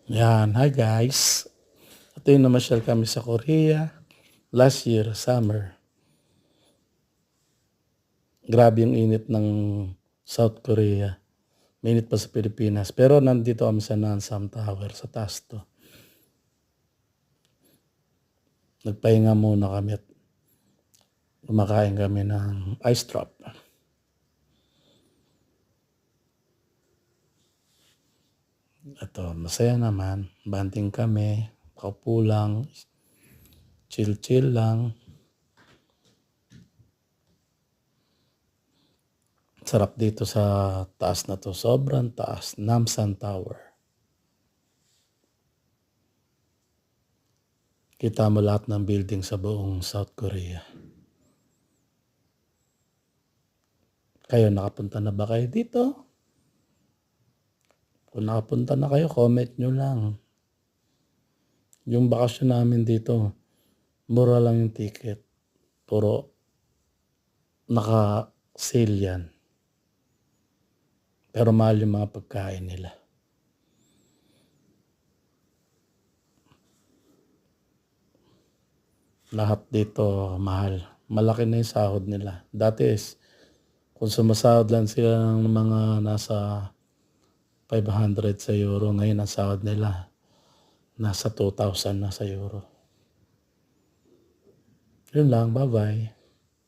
Yan, hi guys. Ito yung namasyal kami sa Korea last year, summer. Grabe yung init ng South Korea. Mainit pa sa Pilipinas. Pero nandito kami sa Nansam Tower, sa taas to. Nagpahinga muna kami at kumakain kami ng ice drop. Ito, masaya naman. Banting kami. Kaupo lang. Chill-chill lang. Sarap dito sa taas na to. Sobrang taas. Namsan Tower. Kita mo lahat ng building sa buong South Korea. Kayo, nakapunta na ba kayo dito? Kung nakapunta na kayo, comment nyo lang. Yung bakasyon namin dito, mura lang yung ticket. Puro naka-sale yan. Pero mahal yung mga pagkain nila. Lahat dito mahal. Malaki na yung sahod nila. Dati is, kung sumasahod lang sila ng mga nasa 500 sa euro, ngayon ang sahod nila nasa 2,000 na sa euro. Yun lang, bye-bye.